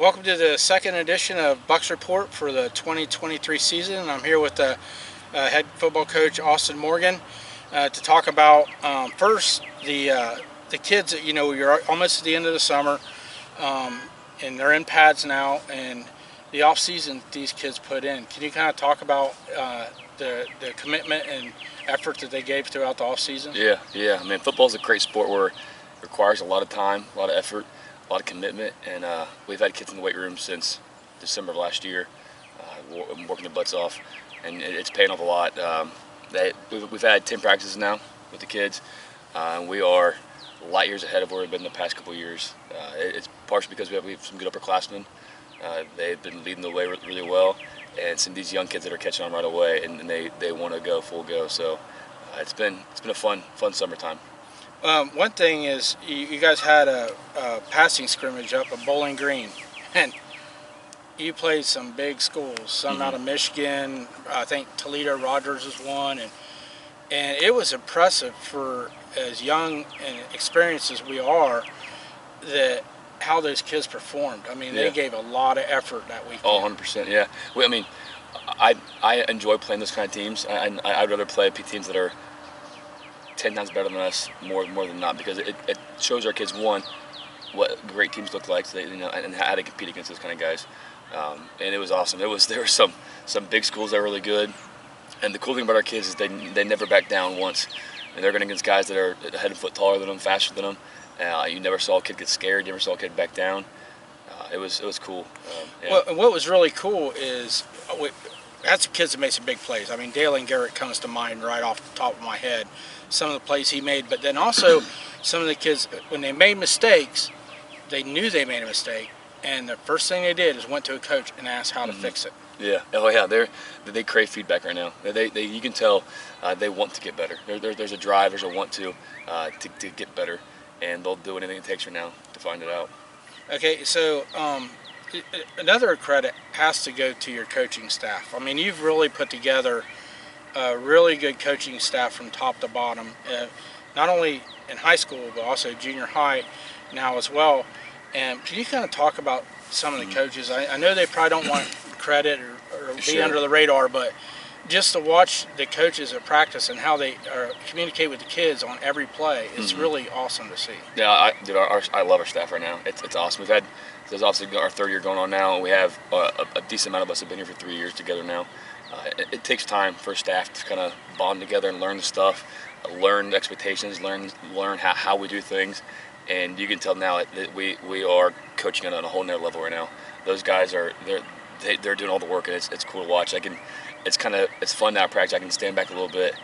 Welcome to the second edition of Bucks Report for the 2023 season. I'm here with the head football coach Austin Morgan to talk about first the kids. You're almost at the end of the summer, and they're in pads now, and the off season these kids put in. Can you kind of talk about the commitment and effort that they gave throughout the off season? Yeah. I mean, football's a great sport where it requires a lot of time, a lot of effort, a lot of commitment, and we've had kids in the weight room since December of last year, working their butts off, and it's paying off a lot. We've had 10 practices now with the kids, and we are light years ahead of where we've been the past couple of years. It's partially because we have some good upperclassmen. They've been leading the way really well, and some of these young kids that are catching on right away, and they want to go full go. So it's been a fun summertime. One thing is you guys had a passing scrimmage up at Bowling Green, and you played some big schools, some out of Michigan. I think Toledo Rogers is one, and it was impressive for as young and experienced as we are that how those kids performed. I mean, they gave a lot of effort that weekend. Oh, 100%, yeah. I mean, I enjoy playing those kind of teams. I'd rather play teams that are 10 times better than us, more than not, because it shows our kids, one, what great teams look like, so and how to compete against those kind of guys. And it was awesome. There were some big schools that were really good, and the cool thing about our kids is they never back down once. And they're going against guys that are a head and foot taller than them, faster than them. You never saw a kid get scared. You never saw a kid back down. It was cool. Well, and what was really cool is that's kids that made some big plays. I mean, Dalen Garrett comes to mind right off the top of my head. Some of the plays he made, but then also some of the kids, when they made mistakes, they knew they made a mistake, and the first thing they did is went to a coach and asked how to fix it. Yeah. Oh yeah. They crave feedback right now. You can tell they want to get better. There's a drive. There's a want to get better, and they'll do anything it takes right now to find it out. Okay, so another credit has to go to your coaching staff. I mean, you've really put together a really good coaching staff from top to bottom, not only in high school but also junior high now as well. And can you kind of talk about some of the coaches? I know they probably don't want credit or be under the radar, but just to watch the coaches at practice and how they communicate with the kids on every play, it's really awesome to see. Yeah, I love our staff right now. It's awesome. There's obviously our third year going on now, and we have a decent amount of us have been here for 3 years together now. It takes time for staff to kind of bond together and learn the stuff, learn the expectations, learn how we do things, and you can tell now that we are coaching on a whole nother level right now. Those guys they're doing all the work, and it's cool to watch. It's fun now at practice. I can stand back a little bit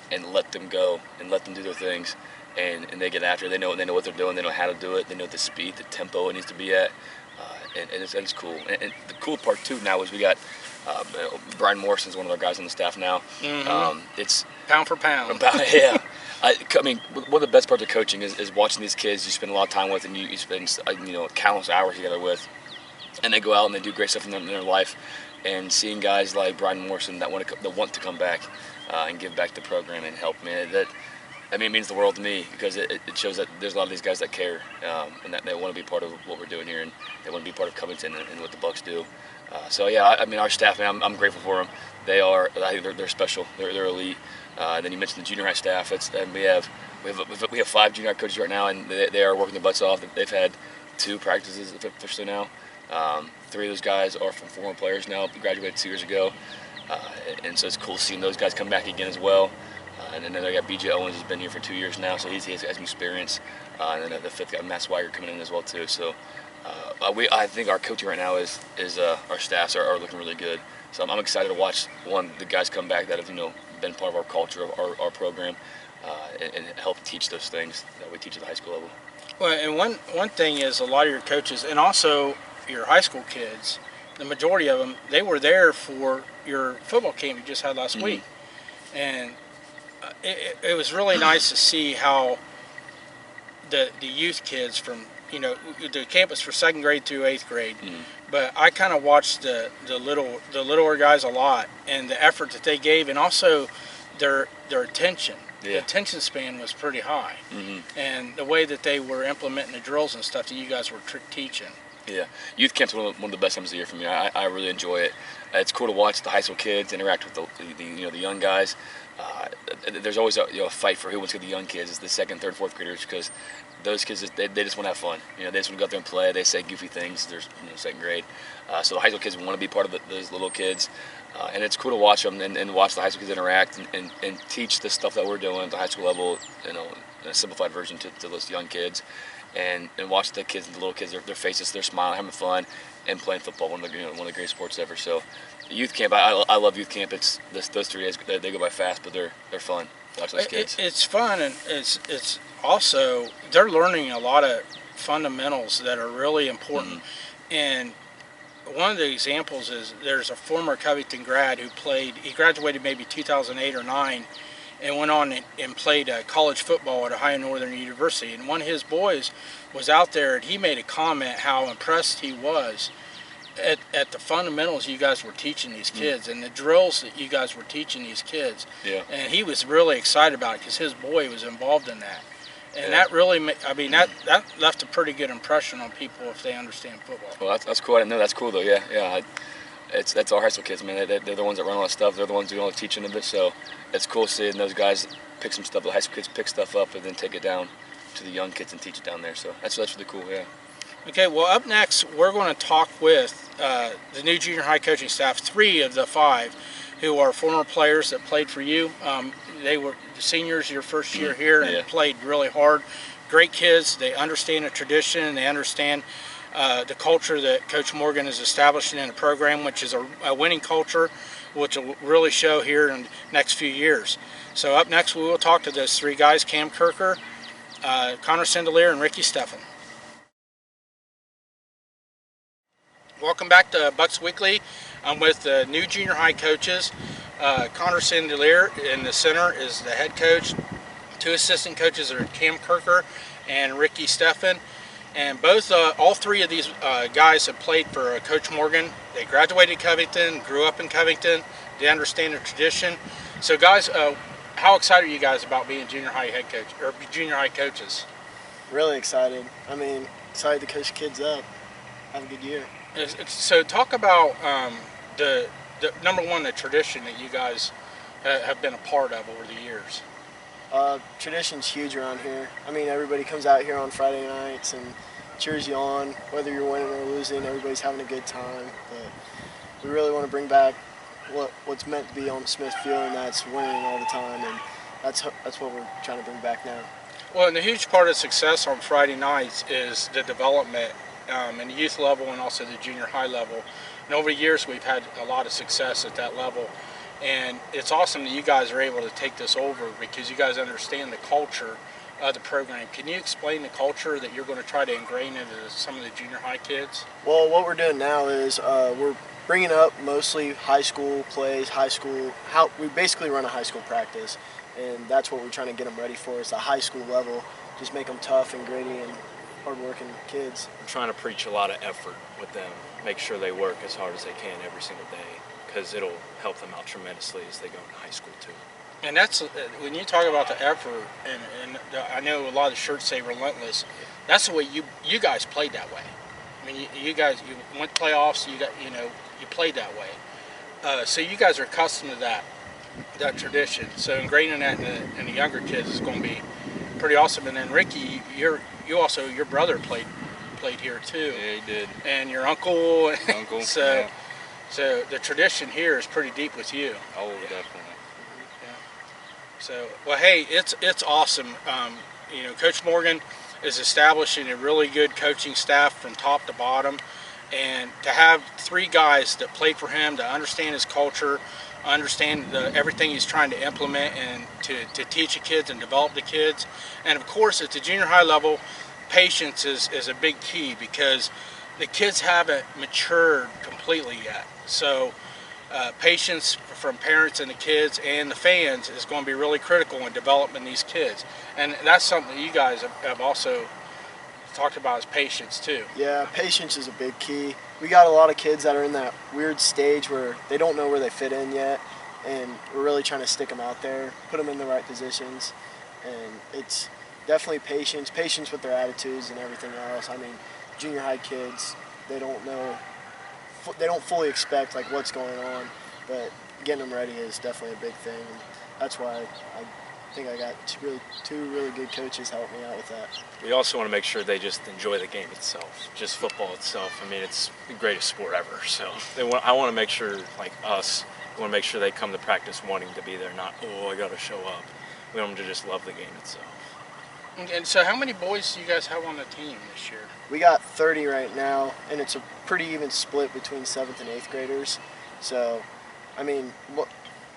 and let them go and let them do their things, and they get after it. They know what they're doing. They know how to do it. They know the speed, the tempo it needs to be at, and it's cool. And the cool part too now is we got Brian Morrison's one of our guys on the staff now. It's pound for pound. Yeah. I mean, one of the best parts of coaching is watching these kids you spend a lot of time with, and you spend countless hours together with, and they go out and they do great stuff in their life. And seeing guys like Brian Morrison that want to come back and give back to the program and help, man, it means the world to me, because it shows that there's a lot of these guys that care, and that they want to be part of what we're doing here, and they want to be part of Covington and what the Bucks do. So yeah, I mean, our staff, man, I'm grateful for them. I think they're special. They're elite. Then you mentioned the junior high staff. We have 5 junior high coaches right now, and they are working their butts off. They've had 2 practices officially now. 3 of those guys are from former players now, graduated 2 years ago, and so it's cool seeing those guys come back again as well. And then I got B.J. Owens, who's been here for 2 years now, so he has some experience. And then the 5th guy, Matt Swigert, coming in as well too. So I think our coaching right now is our staffs are looking really good. So I'm excited to watch the guys come back that have been part of our culture, of our program, and help teach those things that we teach at the high school level. Well, and one thing is a lot of your coaches, and also your high school kids, the majority of them, they were there for your football camp you just had last week, and it was really nice to see how the youth kids from the campus for 2nd grade through 8th grade, but I kind of watched the littler guys a lot, and the effort that they gave, and also their attention. Yeah. The attention span was pretty high, and the way that they were implementing the drills and stuff that you guys were teaching. Yeah, youth camp's one of the best times of the year for me. I really enjoy it. It's cool to watch the high school kids interact with the young guys. There's always a fight for who wants to get the young kids. It's the second, third, fourth graders because those kids they just want to have fun. They just want to go out there and play. They say goofy things. They're second grade, so the high school kids want to be part of those little kids, and it's cool to watch them and watch the high school kids interact and teach the stuff that we're doing at the high school level. In a simplified version to those young kids. And watch the kids, the little kids, their faces, they're smiling, having fun, and playing football. One of the greatest sports ever. So, youth camp, I love youth camp. It's those 3 days they go by fast, but they're fun. Watch those kids. It's fun, and it's also they're learning a lot of fundamentals that are really important. And one of the examples is there's a former Covington grad who played. He graduated maybe 2008 or 9. And went on and played college football at Ohio Northern University. And one of his boys was out there, and he made a comment how impressed he was at the fundamentals you guys were teaching these kids and the drills that you guys were teaching these kids. Yeah. And he was really excited about it because his boy was involved in that. And that really, that left a pretty good impression on people if they understand football. Well, that's cool. I didn't know. That's cool, though. Yeah. That's our high school kids, man. They're the ones that run all that stuff. They're the ones doing all the teaching of it. So it's cool seeing those guys pick some stuff. The high school kids pick stuff up and then take it down to the young kids and teach it down there. So that's really cool. Yeah. Okay. Well, up next we're going to talk with the new junior high coaching staff. 3 of the 5 who are former players that played for you. They were the seniors your first year here and played really hard. Great kids. They understand the tradition. They understand the culture that Coach Morgan is establishing in the program, which is a winning culture, which will really show here in the next few years. So up next, we will talk to those 3 guys, Cam Kirker, Connor Sindelier, and Ricky Steffen. Welcome back to Bucks Weekly. I'm with the new junior high coaches. Connor Sindelier in the center is the head coach. 2 assistant coaches are Cam Kirker and Ricky Steffen. And all 3 of these guys have played for Coach Morgan. They graduated Covington, grew up in Covington. They understand the tradition. So, guys, how excited are you guys about being junior high head coach or junior high coaches? Really excited. Excited to coach kids up. Have a good year. So, talk about the number one, the tradition that you guys have been a part of over the years. Tradition's huge around here. Everybody comes out here on Friday nights and cheers you on. Whether you're winning or losing, everybody's having a good time. But we really want to bring back what's meant to be on Smith Field, and that's winning all the time. And that's what we're trying to bring back now. Well, and the huge part of success on Friday nights is the development in the youth level and also the junior high level. And over the years, we've had a lot of success at that level. And it's awesome that you guys are able to take this over because you guys understand the culture of the program. Can you explain the culture that you're going to try to ingrain into some of the junior high kids? Well, what we're doing now is we're bringing up mostly high school plays, we basically run a high school practice, and that's what we're trying to get them ready for is the high school level, just make them tough and gritty and hard-working kids. I'm trying to preach a lot of effort with them, make sure they work as hard as they can every single day, because it'll help them out tremendously as they go into high school too. And that's when you talk about the effort, and I know a lot of the shirts say relentless. That's the way you guys played that way. You guys went to playoffs. You played that way. So you guys are accustomed to that tradition. So ingraining that in the younger kids is going to be pretty awesome. And then Ricky, your brother played here too. Yeah, he did. And your uncle. Uncle. So the tradition here is pretty deep with you. Oh, definitely. So, well, hey, it's awesome. Coach Morgan is establishing a really good coaching staff from top to bottom, and to have 3 guys that played for him, to understand his culture, understand everything he's trying to implement, and to teach the kids and develop the kids. And of course, at the junior high level, patience is a big key because the kids haven't matured completely yet. So patience from parents and the kids and the fans is going to be really critical in developing these kids. And that's something that you guys have also talked about, is patience too. Yeah, patience is a big key. We got a lot of kids that are in that weird stage where they don't know where they fit in yet, and we're really trying to stick them out there, put them in the right positions, and it's definitely patience with their attitudes and everything else. Junior high kids, they don't know, they don't fully expect like what's going on, but getting them ready is definitely a big thing. And that's why I think I got two really good coaches help me out with that. We also want to make sure they just enjoy the game itself, just football itself. I mean, it's the greatest sport ever. So I want to make sure, like us, we want to make sure they come to practice wanting to be there, not, oh, I got to show up. We want them to just love the game itself. And so how many boys do you guys have on the team this year? We got 30 right now, and it's a pretty even split between 7th and 8th graders. So, I mean,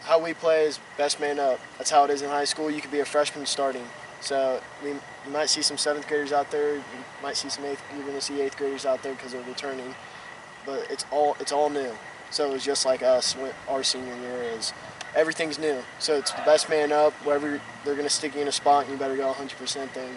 how we play is best man up. That's how it is in high school. You could be a freshman starting. So you might see some 7th graders out there. You might see some 8th. You're going to see 8th graders out there because they're returning. But it's all new. So it's just like us. What our senior year is. Everything's new. So it's the best man up. Wherever they're going to stick you in a spot, and you better go 100%. Then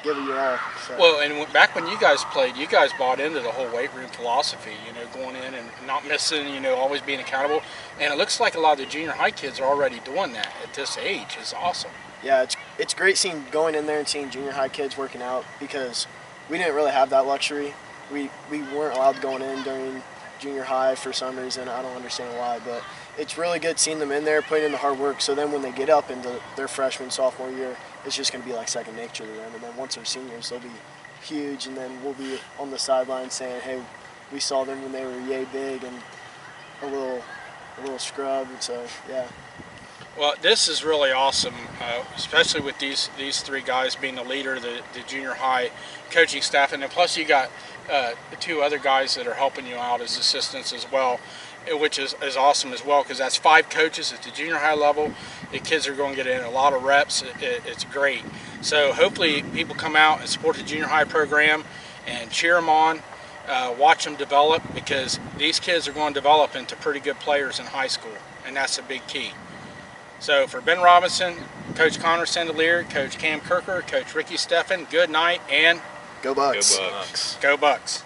give it your all. So. Well, and back when you guys played, you guys bought into the whole weight room philosophy, going in and not missing, always being accountable. And it looks like a lot of the junior high kids are already doing that at this age. It's awesome. Yeah, it's great going in there and seeing junior high kids working out because we didn't really have that luxury. We weren't allowed going in during junior high for some reason. I don't understand why, but it's really good seeing them in there, putting in the hard work. So then when they get up into their freshman, sophomore year, it's just going to be like second nature to them. And then once they're seniors, they'll be huge. And then we'll be on the sideline saying, hey, we saw them when they were yay big and a little scrub. And so, yeah. Well, this is really awesome, especially with these three guys being the leader, the junior high coaching staff. And then plus you got the two other guys that are helping you out as assistants as well, which is awesome as well because that's 5 coaches at the junior high level. The kids are going to get in a lot of reps. It's great. So hopefully people come out and support the junior high program and cheer them on, watch them develop because these kids are going to develop into pretty good players in high school, and that's a big key. So for Ben Robinson, Coach Connor Sandelier, Coach Cam Kirker, Coach Ricky Steffen, good night and Go Bucks. Go Bucks. Go Bucks.